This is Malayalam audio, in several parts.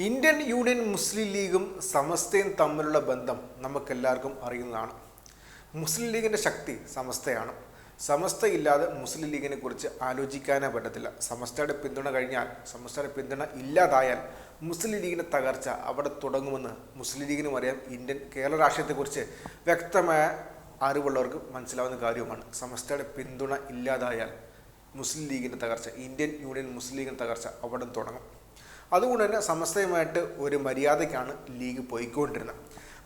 ഇന്ത്യൻ യൂണിയൻ മുസ്ലിം ലീഗും സമസ്തയും തമ്മിലുള്ള ബന്ധം നമുക്കെല്ലാവർക്കും അറിയുന്നതാണ്. മുസ്ലിം ലീഗിൻ്റെ ശക്തി സമസ്തയാണ്. സമസ്ത ഇല്ലാതെ മുസ്ലിം ലീഗിനെ കുറിച്ച് ആലോചിക്കാനേ പറ്റത്തില്ല. സമസ്തയുടെ പിന്തുണ കഴിഞ്ഞാൽ, സമസ്തയുടെ പിന്തുണ ഇല്ലാതായാൽ മുസ്ലിം ലീഗിൻ്റെ തകർച്ച അവിടെ തുടങ്ങുമെന്ന് മുസ്ലിം ലീഗിനും അറിയാം. കേരള രാഷ്ട്രീയത്തെക്കുറിച്ച് വ്യക്തമായ അറിവുള്ളവർക്ക് മനസ്സിലാവുന്ന കാര്യവുമാണ്. സമസ്തയുടെ പിന്തുണ ഇല്ലാതായാൽ മുസ്ലിം ലീഗിൻ്റെ തകർച്ച, ഇന്ത്യൻ യൂണിയൻ മുസ്ലിം ലീഗിൻ്റെ തകർച്ച അവിടെ തുടങ്ങും. അതുകൊണ്ട് തന്നെ സമസ്തയുമായിട്ട് ഒരു മര്യാദയ്ക്കാണ് ലീഗ് പോയിക്കൊണ്ടിരുന്നത്.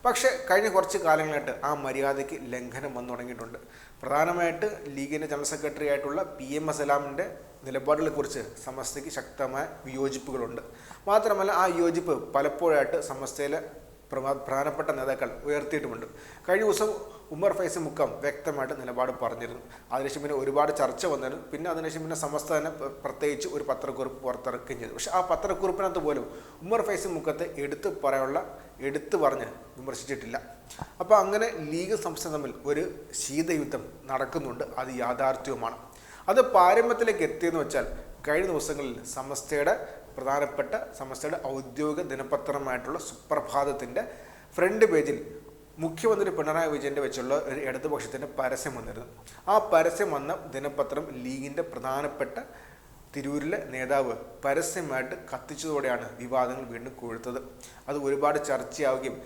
പക്ഷേ കഴിഞ്ഞ കുറച്ച് കാലങ്ങളായിട്ട് ആ മര്യാദയ്ക്ക് ലംഘനം വന്നു തുടങ്ങിയിട്ടുണ്ട്. പ്രധാനമായിട്ട് ലീഗിൻ്റെ ജനറൽ സെക്രട്ടറി ആയിട്ടുള്ള PM സലാമിൻ്റെ നിലപാടുകളെക്കുറിച്ച് സമസ്തയ്ക്ക് ശക്തമായ വിയോജിപ്പുകളുണ്ട്. മാത്രമല്ല ആ വിയോജിപ്പ് പലപ്പോഴായിട്ട് സമസ്തയിലെ പ്രധാനപ്പെട്ട നേതാക്കൾ ഉയർത്തിയിട്ടുമുണ്ട്. കഴിഞ്ഞ ദിവസം ഉമർ ഫൈസി മുക്കം വ്യക്തമായിട്ട് നിലപാട് പറഞ്ഞിരുന്നു. അതിനുശേഷം പിന്നെ ഒരുപാട് ചർച്ച വന്നിരുന്നു. അതിനുശേഷം സമസ്ത തന്നെ പ്രത്യേകിച്ച് ഒരു പത്രക്കുറിപ്പ് പുറത്തിറക്കുകയും ചെയ്തു. പക്ഷേ ആ പത്രക്കുറിപ്പിനകത്ത് പോലും ഉമർ ഫൈസി മുക്കത്തെ എടുത്തു പറഞ്ഞ് വിമർശിച്ചിട്ടില്ല. അപ്പോൾ അങ്ങനെ ലീഗ് സംസ്ഥ തമ്മിൽ ഒരു ശീതയുദ്ധം നടക്കുന്നുണ്ട്. അത് യാഥാർത്ഥ്യവുമാണ്. അത് പാരമ്യത്തിലേക്ക് എത്തിയെന്ന് വെച്ചാൽ കഴിഞ്ഞ ദിവസങ്ങളിൽ സമസ്തയുടെ ഔദ്യോഗിക ദിനപത്രമായിട്ടുള്ള സുപ്രഭാതത്തിൻ്റെ ഫ്രണ്ട് പേജിൽ മുഖ്യമന്ത്രി പിണറായി വിജയൻ്റെ വെച്ചുള്ള ഒരു ഇടതുപക്ഷത്തിൻ്റെ പരസ്യം വന്നിരുന്നു. ആ പരസ്യം വന്ന ദിനപത്രം ലീഗിൻ്റെ പ്രധാനപ്പെട്ട തിരൂരിലെ നേതാവ് പരസ്യമായിട്ട് കത്തിച്ചതോടെയാണ് വിവാദങ്ങൾ വീണ്ടും കൊഴുത്തത്. അത് ഒരുപാട് ചർച്ചയാവുകയും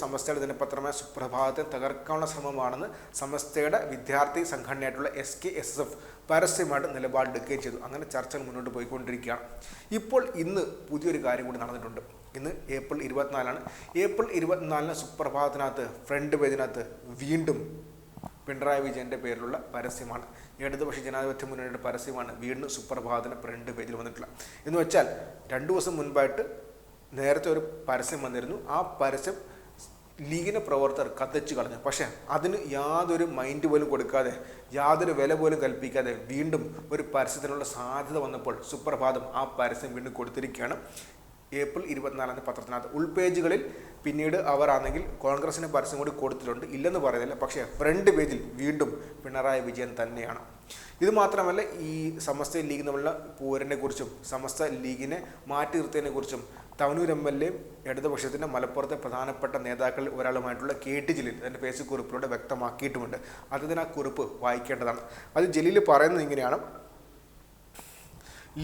സമസ്തയുടെ ദിനപത്രമായ സുപ്രഭാതത്തെ തകർക്കാനുള്ള ശ്രമമാണെന്ന് സമസ്തയുടെ വിദ്യാർത്ഥി സംഘടനയായിട്ടുള്ള SKSF പരസ്യമായിട്ട് നിലപാടെടുക്കുകയും ചെയ്തു. അങ്ങനെ ചർച്ചകൾ മുന്നോട്ട് പോയിക്കൊണ്ടിരിക്കുകയാണ്. ഇപ്പോൾ ഇന്ന് പുതിയൊരു കാര്യം കൂടി നടന്നിട്ടുണ്ട്. ഇന്ന് ഏപ്രിൽ 24 ഏപ്രിൽ 24 സുപ്രഭാതത്തിനകത്ത് ഫ്രണ്ട് പേജിനകത്ത് വീണ്ടും പിണറായി വിജയൻ്റെ പേരിലുള്ള പരസ്യമാണ്. ഇടതുപക്ഷ ജനാധിപത്യ മുന്നണിയുടെ പരസ്യമാണ് വീണ്ടും സുപ്രഭാതത്തിന് ഫ്രണ്ട് പേജിൽ വന്നിട്ടുള്ള. എന്ന് വെച്ചാൽ 2 ദിവസം മുൻപായിട്ട് നേരത്തെ ഒരു പരസ്യം വന്നിരുന്നു. ആ പരസ്യം ലീഗിൻ്റെ പ്രവർത്തകർ കത്തിച്ചു കളഞ്ഞു. പക്ഷേ അതിന് യാതൊരു മൈൻഡ് പോലും കൊടുക്കാതെ, യാതൊരു വില പോലും കൽപ്പിക്കാതെ വീണ്ടും ഒരു പരസ്യത്തിനുള്ള സാധ്യത വന്നപ്പോൾ സുപ്രഭാതം ആ പരസ്യം വീണ്ടും കൊടുത്തിരിക്കുകയാണ്. ഏപ്രിൽ 24 പത്രത്തിനകത്ത് ഉൾപേജുകളിൽ പിന്നീട് അവർ ആണെങ്കിൽ കോൺഗ്രസിന് പരസ്യം കൂടി കൊടുത്തിട്ടുണ്ട്, ഇല്ലെന്ന് പറയുന്നില്ല. പക്ഷേ ഫ്രണ്ട് പേജിൽ വീണ്ടും പിണറായി വിജയൻ തന്നെയാണ്. ഇത് മാത്രമല്ല, ഈ സമസ്ത ലീഗ് തമ്മിലുള്ള പോരിനെ കുറിച്ചും സമസ്ത ലീഗിനെ മാറ്റി നിർത്തിയതിനെ കുറിച്ചും തവനൂർ MLA ഇടതുപക്ഷത്തിൻ്റെ മലപ്പുറത്തെ പ്രധാനപ്പെട്ട നേതാക്കളിൽ ഒരാളുമായിട്ടുള്ള KT ജലീൽ തൻ്റെ ഫേസ്ബുക്ക് കുറിപ്പിലൂടെ വ്യക്തമാക്കിയിട്ടുമുണ്ട്. അദ്ദേഹത്തിന് ആ കുറിപ്പ് വായിക്കേണ്ടതാണ്. അത് ജലീൽ പറയുന്നത് ഇങ്ങനെയാണ്: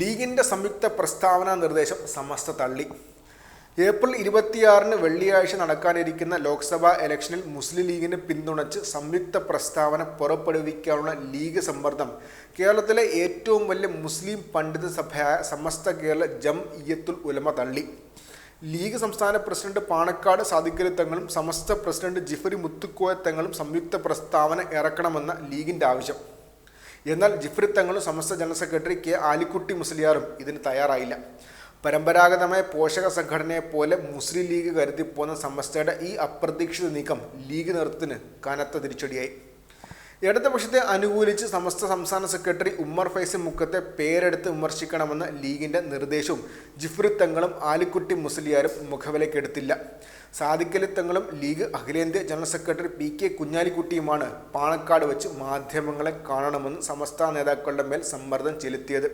ലീഗിൻ്റെ സംയുക്ത പ്രസ്താവന നിർദ്ദേശം സമസ്ത തള്ളി. ഏപ്രിൽ 26 വെള്ളിയാഴ്ച നടക്കാനിരിക്കുന്ന ലോക്സഭാ ഇലക്ഷനിൽ മുസ്ലിം ലീഗിനെ പിന്തുണച്ച് സംയുക്ത പ്രസ്താവന പുറപ്പെടുവിക്കാനുള്ള ലീഗ് സമ്മർദ്ദം കേരളത്തിലെ ഏറ്റവും വലിയ മുസ്ലിം പണ്ഡിത സഭയായ സമസ്ത കേരള ജംഇയ്യത്തുൽ ഉലമ തള്ളി. ലീഗ് സംസ്ഥാന പ്രസിഡന്റ് പാണക്കാട് സാദിഖലി തങ്ങളും സമസ്ത പ്രസിഡന്റ് ജിഫ്രി മുത്തുക്കോയ തങ്ങളും സംയുക്ത പ്രസ്താവന ഇറക്കണമെന്ന ലീഗിൻ്റെ ആവശ്യം. എന്നാൽ ജിഫ്രി തങ്ങളും സമസ്ത ജനറൽ സെക്രട്ടറി K ആലിക്കുട്ടി മുസ്ലിയാറും ഇതിന് തയ്യാറായില്ല. പരമ്പരാഗതമായ പോഷക സംഘടനയെപ്പോലെ മുസ്ലിം ലീഗ് കരുതിപ്പോന്ന സമസ്തയുടെ ഈ അപ്രതീക്ഷിത നീക്കം ലീഗ് നേതൃത്വത്തിന് കനത്ത തിരിച്ചടിയായി. ഇടതുപക്ഷത്തെ അനുകൂലിച്ച് സമസ്ത സംസ്ഥാന സെക്രട്ടറി ഉമ്മർ ഫൈസി മുക്കത്തെ പേരെടുത്ത് വിമർശിക്കണമെന്ന ലീഗിൻ്റെ നിർദ്ദേശവും ജിഫ്രി തങ്ങളും ആലിക്കുട്ടി മുസ്ലിയാരും മുഖവിലക്കെടുത്തില്ല. സാദിഖലി തങ്ങളും ലീഗ് അഖിലേന്ത്യാ ജനറൽ സെക്രട്ടറി PK കുഞ്ഞാലിക്കുട്ടിയുമാണ് പാണക്കാട് വെച്ച് മാധ്യമങ്ങളെ കാണണമെന്ന് സമസ്ത നേതാക്കളുടെ മേൽ സമ്മർദ്ദം ചെലുത്തിയത്.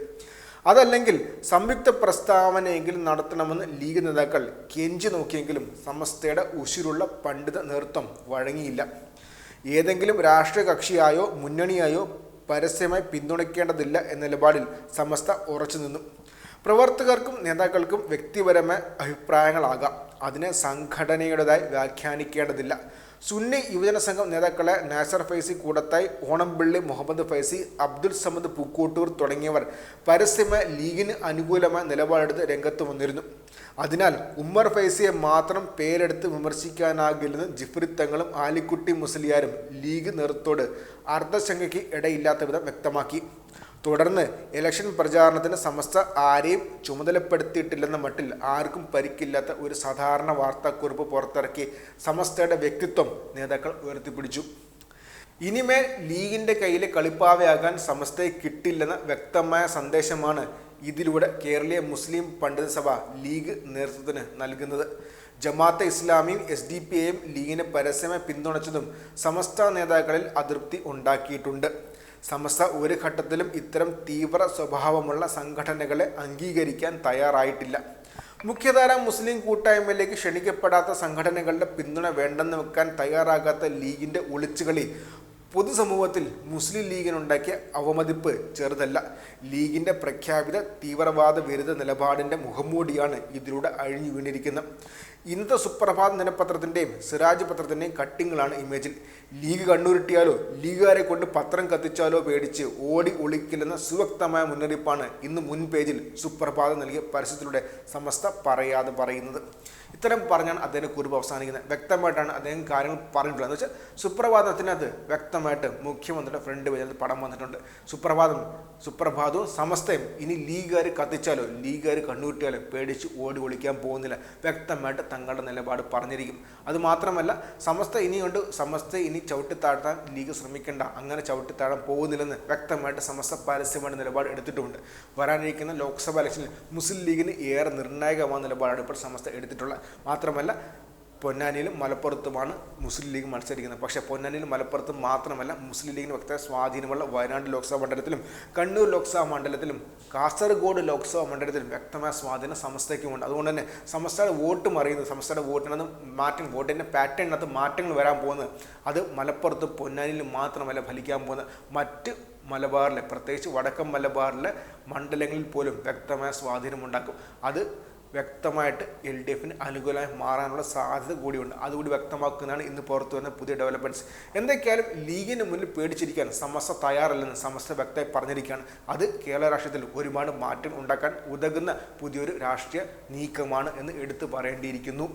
അതല്ലെങ്കിൽ സംയുക്ത പ്രസ്താവനയെങ്കിലും നടത്തണമെന്ന് ലീഗ് നേതാക്കൾ കെഞ്ചി നോക്കിയെങ്കിലും സമസ്തയുടെ ഉശിരുള്ള പണ്ഡിത നേതൃത്വം വഴങ്ങിയില്ല. ഏതെങ്കിലും രാഷ്ട്രീയ കക്ഷിയായോ മുന്നണിയായോ പരസ്യമായി പിന്തുണയ്ക്കേണ്ടതില്ല എന്ന നിലപാടിൽ സമസ്ത ഉറച്ചു നിന്നു. പ്രവർത്തകർക്കും നേതാക്കൾക്കും വ്യക്തിപരമായ അഭിപ്രായങ്ങളാകാം, അതിനെ സംഘടനയുടേതായി വ്യാഖ്യാനിക്കേണ്ടതില്ല. സുന്നി യുവജന സംഘം നേതാക്കളെ നാസർ ഫൈസി കൂടത്തായി, ഓണംപിള്ളി മുഹമ്മദ് ഫൈസി, അബ്ദുൽ സമദ് പൂക്കോട്ടൂർ തുടങ്ങിയവർ പരസ്യമായ ലീഗിന് അനുകൂലമായ നിലപാടെടുത്ത് രംഗത്ത് വന്നിരുന്നു. അതിനാൽ ഉമ്മർ ഫൈസിയെ മാത്രം പേരെടുത്ത് വിമർശിക്കാനാകില്ലെന്ന് ജിഫ്രി തങ്ങളും ആലിക്കുട്ടി മുസ്ലിയാരും ലീഗ് നേതൃത്വത്തോട് അർദ്ധശങ്കയ്ക്ക് ഇടയില്ലാത്ത വിധം വ്യക്തമാക്കി. തുടർന്ന് ഇലക്ഷൻ പ്രചാരണത്തിന് സമസ്ത ആരെയും ചുമതലപ്പെടുത്തിയിട്ടില്ലെന്ന മട്ടിൽ ആർക്കും പരിക്കില്ലാത്ത ഒരു സാധാരണ വാർത്താക്കുറിപ്പ് പുറത്തിറക്കി സമസ്തയുടെ വ്യക്തിത്വം നേതാക്കൾ ഉയർത്തിപ്പിടിച്ചു. ഇനിമേൽ ലീഗിൻ്റെ കയ്യിലെ കളിപ്പാവയാകാൻ സമസ്തയെ കിട്ടില്ലെന്ന വ്യക്തമായ സന്ദേശമാണ് ഇതിലൂടെ കേരളീയ മുസ്ലിം പണ്ഡിത സഭ ലീഗ് നേതൃത്വത്തിന് നൽകുന്നത്. ജമാഅത്തെ ഇസ്ലാമിയും SDPIയും ലീഗിനെ പരസ്യമായി പിന്തുണച്ചതും സമസ്ത നേതാക്കളിൽ അതൃപ്തി ഉണ്ടാക്കിയിട്ടുണ്ട്. സമസ്ത ഒരു ഘട്ടത്തിലും ഇത്തരം തീവ്ര സ്വഭാവമുള്ള സംഘടനകളെ അംഗീകരിക്കാൻ തയ്യാറായിട്ടില്ല. മുഖ്യധാര മുസ്ലിം കൂട്ടായ്മയിലേക്ക് ക്ഷണിക്കപ്പെടാത്ത സംഘടനകളുടെ പിന്തുണ വേണ്ടെന്ന് വെക്കാൻ തയ്യാറാകാത്ത ലീഗിന്റെ ഒളിച്ചുകളി പൊതുസമൂഹത്തിൽ മുസ്ലിം ലീഗിനുണ്ടാക്കിയ അവമതിപ്പ് ചെറുതല്ല. ലീഗിന്റെ പ്രഖ്യാപിത തീവ്രവാദ വിരുദ്ധ നിലപാടിന്റെ മുഖംമൂടിയാണ് ഇതിലൂടെ അഴിഞ്ഞു വീണിരിക്കുന്നത്. ഇന്നത്തെ സുപ്രഭാത ദിനപത്രത്തിൻ്റെയും സിറാജ് പത്രത്തിൻ്റെയും കട്ടിങ്ങുകളാണ് ഇമേജിൽ. ലീഗ് കണ്ണുരുട്ടിയാലോ ലീഗുകാരെ കൊണ്ട് പത്രം കത്തിച്ചാലോ പേടിച്ച് ഓടി ഒളിക്കില്ലെന്ന സുവ്യക്തമായ മുന്നറിയിപ്പാണ് ഇന്ന് മുൻ പേജിൽ സുപ്രഭാതം നൽകിയ പരസ്യത്തിലൂടെ സമസ്ത പറയാതെ പറയുന്നത്. ഇത്തരം പറഞ്ഞാണ് അദ്ദേഹം കുറിപ്പ് അവസാനിക്കുന്നത്. വ്യക്തമായിട്ടാണ് അദ്ദേഹം കാര്യങ്ങൾ പറഞ്ഞിട്ടുള്ളത്. എന്ന് വെച്ചാൽ സുപ്രഭാതത്തിനകത്ത് വ്യക്തമായിട്ട് മുഖ്യമന്ത്രിയുടെ ഫ്രണ്ട് പേജിൽ പടം വന്നിട്ടുണ്ട്. സുപ്രഭാതവും സമസ്തയും ഇനി ലീഗുകാർ കത്തിച്ചാലോ ലീഗുകാർ കണ്ണുരുട്ടിയാലോ പേടിച്ച് ഓടി ഒളിക്കാൻ പോകുന്നില്ല. വ്യക്തമായിട്ട് തങ്ങളുടെ നിലപാട് പറഞ്ഞിരിക്കും. അതുമാത്രമല്ല സമസ്ത ഇനി ചവിട്ടിത്താഴ്ത്താൻ ലീഗ് ശ്രമിക്കേണ്ട, അങ്ങനെ ചവിട്ടിത്താഴാൻ പോകുന്നില്ലെന്ന് വ്യക്തമായിട്ട് സമസ്ത പരസ്യമായിട്ട് നിലപാട് എടുത്തിട്ടുമുണ്ട്. വരാനിരിക്കുന്ന ലോക്സഭാ ഇലക്ഷനിൽ മുസ്ലിം ലീഗിന് ഏറെ നിർണായകമായ നിലപാടാണ് ഇപ്പോൾ സമസ്ത എടുത്തിട്ടുള്ളത്. മാത്രമല്ല പൊന്നാനിയിലും മലപ്പുറത്തുമാണ് മുസ്ലിം ലീഗ് മത്സരിക്കുന്നത്. പക്ഷേ പൊന്നാനിയിലും മലപ്പുറത്തും മാത്രമല്ല മുസ്ലിം ലീഗിന് വ്യക്തമായ സ്വാധീനമുള്ള വയനാട് ലോക്സഭാ മണ്ഡലത്തിലും കണ്ണൂർ ലോക്സഭാ മണ്ഡലത്തിലും കാസർഗോഡ് ലോക്സഭാ മണ്ഡലത്തിലും വ്യക്തമായ സ്വാധീനം സമസ്തയ്ക്കുമുണ്ട്. അതുകൊണ്ട് തന്നെ സമസ്തയുടെ വോട്ട് മറിയുന്നത്, സമസ്തയുടെ വോട്ടിൻ്റെ പാറ്റേണിനകത്ത് മാറ്റങ്ങൾ വരാൻ പോകുന്നത് അത് മലപ്പുറത്തും പൊന്നാനിയിലും മാത്രമല്ല ഫലിക്കാൻ പോകുന്നത് മറ്റ് മലബാറിലെ, പ്രത്യേകിച്ച് വടക്കൻ മലബാറിലെ മണ്ഡലങ്ങളിൽ പോലും വ്യക്തമായ സ്വാധീനമുണ്ടാക്കും. അത് വ്യക്തമായിട്ട് LDFന് അനുകൂലമായി മാറാനുള്ള സാധ്യത കൂടിയുണ്ട്. അതുകൂടി വ്യക്തമാക്കുന്നതാണ് ഇന്ന് പുറത്തു വരുന്ന പുതിയ ഡെവലപ്മെൻറ്റ്സ്. എന്തൊക്കെയായാലും ലീഗിന് മുന്നിൽ പേടിച്ചിരിക്കാൻ സമസ്ത തയ്യാറല്ലെന്ന് സമസ്ത വ്യക്തമായി പറഞ്ഞിരിക്കുകയാണ്. അത് കേരള രാഷ്ട്രീയത്തിൽ ഒരുപാട് മാറ്റം ഉണ്ടാക്കാൻ ഉതകുന്ന പുതിയൊരു രാഷ്ട്രീയ നീക്കമാണ് എന്ന് എടുത്തു പറയേണ്ടിയിരിക്കുന്നു.